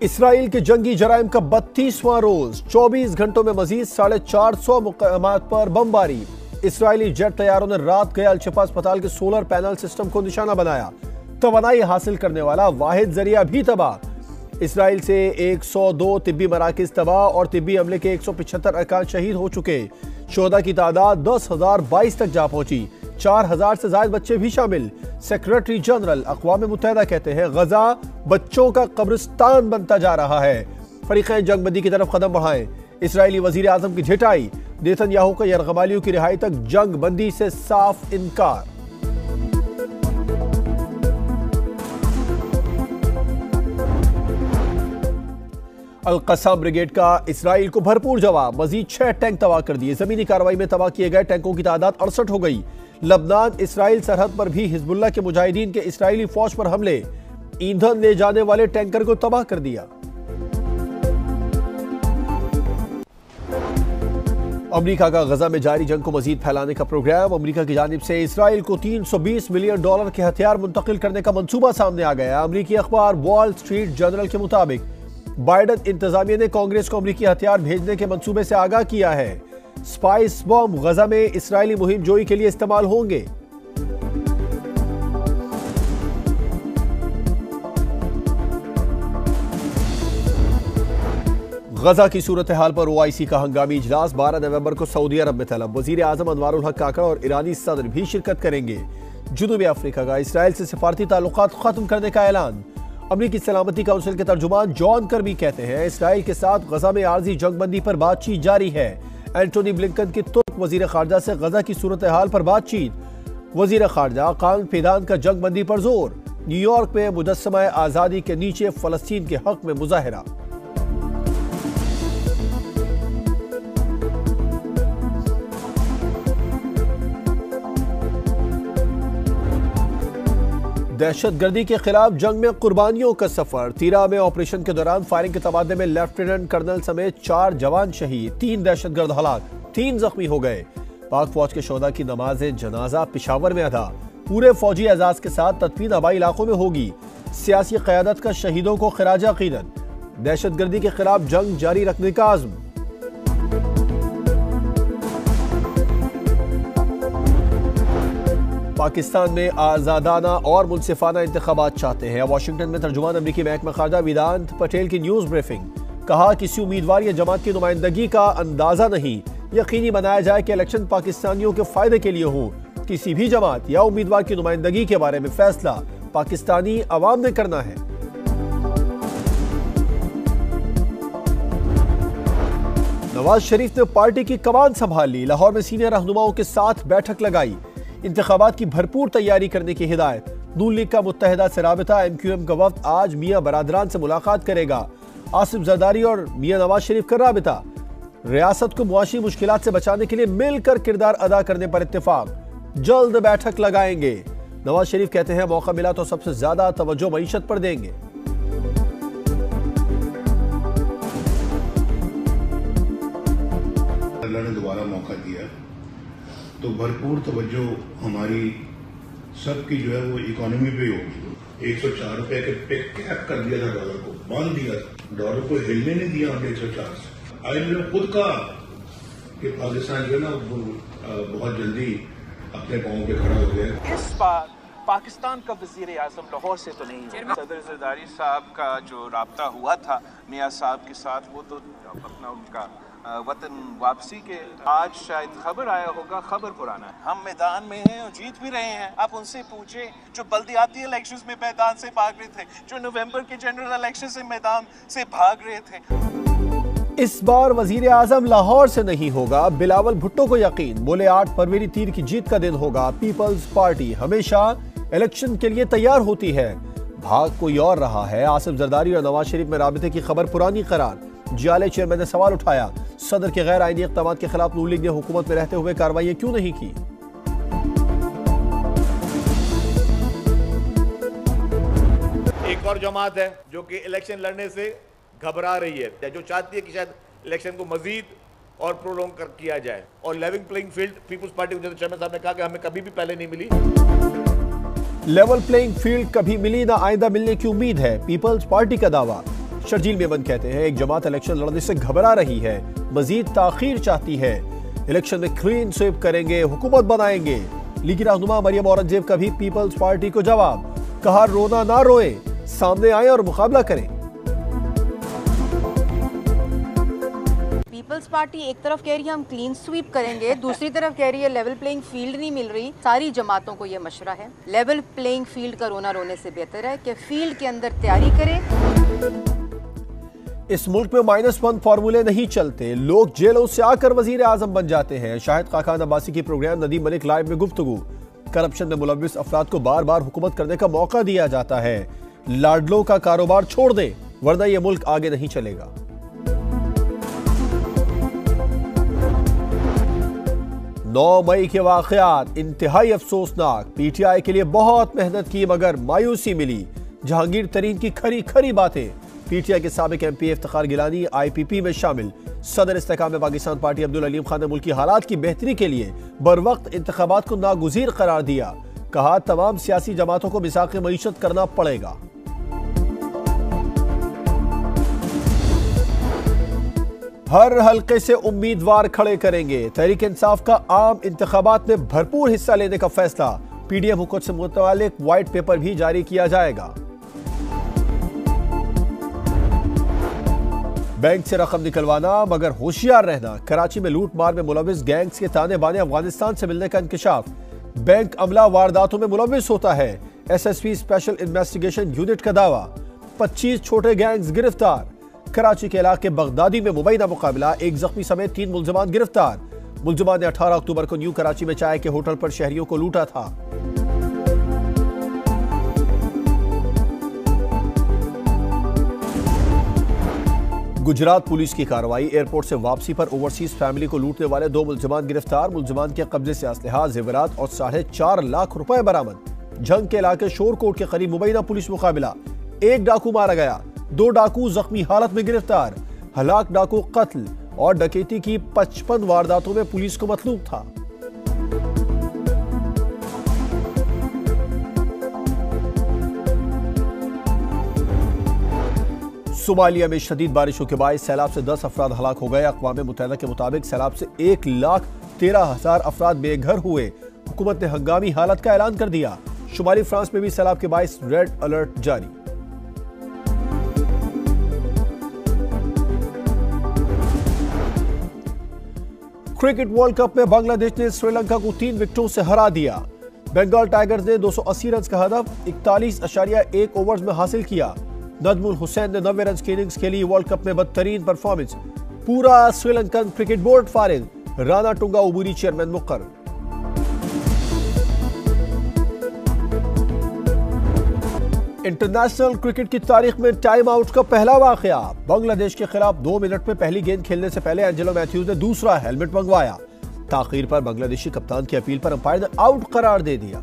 Israel के जंगी जराइम का 32वां रोज, 24 घंटों में मजीद 450 मुकामात पर बमबारी। इसराइली जेट तैयारों ने रात गए अलशिफा अस्पताल के सोलर पैनल सिस्टम को निशाना बनाया। तवानाई हासिल करने वाला वाहिद जरिया भी तबाह। इसराइल से 102 तिब्बी मराकिज तबाह और तिब्बी अमले के 175 अरकान शहीद हो चुके। शोहदा की तादाद 10,022 तक जा पहुंची। 4,000 से ज्यादा बच्चे भी शामिल। सेक्रेटरी जनरल अक़वाम मुत्तहिदा कहते हैं गजा बच्चों का कब्रिस्तान बनता जा रहा है। फरीक़ैन जंगबंदी की तरफ कदम बढ़ाएं। इसराइली वजीर आजम की झिटाई। नेतन्याहू का यरगमालियों की रिहाई तक जंग बंदी से साफ इनकार। अल-क़स्साम ब्रिगेड का इसराइल को भरपूर जवाब। मजीद 6 टैंक तबाह कर दिए। जमीनी कार्रवाई में तबाह किए गए टैंकों की तादाद 68 हो गई। लबनान इसराइल सरहद पर भी हिजबुल्लाह के मुजाहिदीन के इसराइली फौज पर हमले। ईंधन ले जाने वाले टैंकर को तबाह कर दिया। अमेरिका का गजा में जारी जंग को मजीद फैलाने का प्रोग्राम। अमेरिका की जानिब से इसराइल को $320 मिलियन के हथियार मुंतकिल करने का मंसूबा सामने आ गया। अमेरिकी अखबार वॉल स्ट्रीट जर्नल के मुताबिक बाइडन इंतजामिया ने कांग्रेस को अमेरिकी हथियार भेजने के मंसूबे से आगाह किया है। स्पाइस बॉम्ब गजा में इसराइली मुहिम जोई के लिए इस्तेमाल होंगे। गजा की सूरत हाल पर OIC का हंगामी इजलास 12 नवंबर को सऊदी अरब में तलब। वजीर आजम अनवारुल हक काकड़ और ईरानी सदर भी शिरकत करेंगे। जुनूबी अफ्रीका का इसराइल से सिफारती ताल्लुकात खत्म करने का ऐलान। अमरीकी सलामती काउंसिल के तर्जुमान जॉन कर्बी कहते हैं इसराइल के साथ गजा में आर्जी जंगबंदी पर बातचीत जारी है। एंटोनी ब्लिंकन की तुर्क वजीर खारजा से गजा की सूरत हाल पर बातचीत। वजीर खारजा कान फिदान का जंगबंदी पर जोर। न्यूयॉर्क में मुजस्समा आजादी के नीचे फलस्तीन के हक में मुजाहिरा। दहशतगर्दी के खिलाफ जंग में कुर्बानियों का सफर। तीरा में ऑपरेशन के दौरान फायरिंग के तबादले में लेफ्टिनेंट कर्नल समेत 4 जवान शहीद, 3 दहशतगर्द हलाक, 3 जख्मी हो गए। पाक फौज के शोहदा की नमाज जनाजा पिशावर में अदा। पूरे फौजी एजाज के साथ तदफीन आबाई इलाकों में होगी। सियासी क़यादत का शहीदों को खिराज अकीदत। दहशतगर्दी के खिलाफ जंग जारी रखने का आज़म। पाकिस्तान में आज़ादाना और मुनसिफाना इंतखाबात चाहते हैं। वाशिंगटन में तर्जुमान अमरीकी महकमा खारजा वेदांत पटेल की न्यूज ब्रीफिंग। कहा किसी उम्मीदवार या जमात की नुमाइंदगी का अंदाजा नहीं। यकीनी बनाया जाए कि इलेक्शन पाकिस्तानियों के फायदे के लिए हो। किसी भी जमात या उम्मीदवार की नुमाइंदगी के बारे में फैसला पाकिस्तानी अवाम ने करना है। नवाज शरीफ ने पार्टी की कमान संभाल ली। लाहौर में सीनियर रहनुमाओं के साथ बैठक लगाई। इंतखाबात की भरपूर तैयारी करने की हिदायत। नून लीग का मुत्तहिदा से राबिता MQM का वफ्द आज मियां बरादरान से मुलाकात करेगा। आसिफ जरदारी और मियां नवाज शरीफ का राबिता। रियासत को मुआशी मुश्किलात से बचाने के लिए मिलकर किरदार अदा करने पर इत्तेफाक। जल्द बैठक लगाएंगे। नवाज शरीफ कहते हैं मौका मिला तो सबसे ज्यादा तवज्जो मईशत पर देंगे। अल्लाह ने दोबारा मौका दिया तो भरपूर तवज्जो हमारी सबकी जो है वो इकोनॉमी पे होगी। 104 रुपए के पे कैप कर दिया था डॉलर को, बांध दिया था, डॉलर को हिलने नहीं दिया हमने 104 से। IMF ने खुद कहा कि पाकिस्तान जो है ना बहुत जल्दी अपने पांव पे खड़ा हो गया। इस बार पाकिस्तान का वजीर आजम लाहौर से तो नहीं है। सदर जरदारी साहब का जो राब्ता हुआ था मियाँ साहब के साथ, वो तो अपना उनका वतन वापसी के आज शायद खबर आया होगा। खबर पुराना है। हम मैदान में हैं और जीत भी रहे हैं। आप उनसे पूछे जो बल्दियाती इलेक्शंस में मैदान से भाग रहे थे, जो नवंबर के जनरल इलेक्शन से मैदान से भाग रहे थे। इस बार वजीर आजम लाहौर से नहीं होगा। बिलावल भुट्टो को यकीन। बोले 8 फरवरी तीर की जीत का दिन होगा। पीपल्स पार्टी हमेशा इलेक्शन के लिए तैयार होती है। भाग कोई और रहा है। आसिफ जरदारी और नवाज शरीफ में राबिते की खबर पुरानी करार। जियाले चेयरमैन ने सवाल उठाया, सदर के गैर आईनी इक़दामात के खिलाफ नून लीग ने हुकूमत में रहते हुए कार्रवाई क्यों नहीं की। एक और जमात है जो कि इलेक्शन लड़ने से घबरा रही है, जो चाहती है कि शायद इलेक्शन को मजीद और प्रोलॉन्ग किया जाए। और level playing field Peoples Party के चेयरमैन साहब ने कहा कि हमें कभी भी पहले नहीं मिली। लेवल प्लेइंग फील्ड कभी मिली ना आइंदा मिलने की उम्मीद है, पीपल्स पार्टी का दावा। शर्जील मेमन कहते हैं एक जमात इलेक्शन लड़ने से घबरा रही है, मजीद ताखीर चाहती है। इलेक्शन में क्लीन स्वीप करेंगे, हुकूमत बनाएंगे। लीगी रहनुमा मरियम औरंगजेब का भी पीपल्स पार्टी को जवाब, कहा रोना ना रोए, सामने आए और मुकाबला करें। पीपल्स पार्टी एक तरफ कह रही है हम क्लीन स्वीप करेंगे, दूसरी तरफ कह रही है लेवल प्लेइंग फील्ड नहीं मिल रही। सारी जमातों को यह मशवरा है, लेवल प्लेइंग फील्ड का रोना रोने से बेहतर है कि फील्ड के अंदर तैयारी करें। इस मुल्क में -1 फार्मूले नहीं चलते, लोग जेलों से आकर वजीर आजम बन जाते हैं। शाहिद खाकान अब्बासी की प्रोग्राम नदीम मलिक लाइव में गुफ्तगू। करप्शन में मुलव्विस अफराद को बार बार हुकूमत करने का मौका दिया जाता है। लाडलों का कारोबार छोड़ दें वरना यह मुल्क आगे नहीं चलेगा। 9 मई के वाकयात इंतहाई अफसोसनाक, पीटीआई के लिए बहुत मेहनत की मगर मायूसी मिली। जहांगीर तरीन की खरी खरी बातें। पीटीआई के साबिक एमपी इफ्तिखार गिलानी आईपीपी में शामिल। सदर इस्तेकाम में पाकिस्तान पार्टी अब्दुल अलीम खान ने मुल्की हालात की बेहतरी के लिए बरवक्त इंतखाबात को नागुज़ीर करार दिया। कहा तमाम सियासी जमातों को मिसाक़ मईशत करना पड़ेगा। हर हल्के से उम्मीदवार खड़े करेंगे। तहरीक इंसाफ का आम इंतखाबात में भरपूर हिस्सा लेने का फैसला। पीडीएम हुकूमत से मुतालिक व्हाइट पेपर भी जारी किया जाएगा। बैंक से रकम निकलवाना मगर होशियार रहना। कराची में लूट मार में मुलविस गैंग्स के ताने बाने अफगानिस्तान से मिलने का इंकशाफ। बैंक अमला वारदातों में मुलविस होता है, एसएसपी स्पेशल इन्वेस्टिगेशन यूनिट का दावा। 25 छोटे गैंग्स गिरफ्तार। कराची के इलाके बगदादी में मुबैना मुकाबला, एक जख्मी समेत 3 मुलजमान गिरफ्तार। मुलजमान ने 18 अक्टूबर को न्यू कराची में चाय के होटल पर शहरियों को लूटा था। गुजरात पुलिस की कार्रवाई, एयरपोर्ट से वापसी पर ओवरसीज फैमिली को लूटने वाले 2 मुलजमान गिरफ्तार। मुलजमान के कब्जे से असलहा, जेवरात और 4.5 लाख रुपए बरामद। झंग के इलाके शोरकोट के करीब मुबैना पुलिस मुकाबला, 1 डाकू मारा गया, 2 डाकू जख्मी हालत में गिरफ्तार। हलाक डाकू कत्ल और डकैती की 55 वारदातों में पुलिस को मतलूब था। सोमालिया में शदीद बारिशों के बाद सैलाब से 10 अफराद हलाक हो गए। अक़वाम मुत्तहिदा के मुताबिक सैलाब से 1,13,000 अफराद बेघर हुए। हुकूमत ने हंगामी हालत का ऐलान कर दिया। शुमाली फ्रांस में भी सैलाब के बायस रेड अलर्ट जारी। क्रिकेट वर्ल्ड कप में बांग्लादेश ने श्रीलंका को 3 विकेटों से हरा दिया। बंगाल टाइगर्स ने 280 रन का हदफ 41.1 ओवर्स में हासिल किया। नजमुल हुसैन ने 90 रन की इनिंग्स खेली। वर्ल्ड कप में बदतरीन परफॉर्मेंस, पूरा श्रीलंकन क्रिकेट बोर्ड फारिग। राणा टुंगा उबूरी चेयरमैन मुकर्रर। इंटरनेशनल क्रिकेट की तारीख में टाइम आउट का पहला वाकया। बांग्लादेश के खिलाफ 2 मिनट में पहली गेंद खेलने से पहले एंजेलो मैथ्यूज ने दूसरा हेलमेट मंगवाया। ताखीर पर बांग्लादेशी कप्तान की अपील पर अंपायर ने आउट करार दे दिया।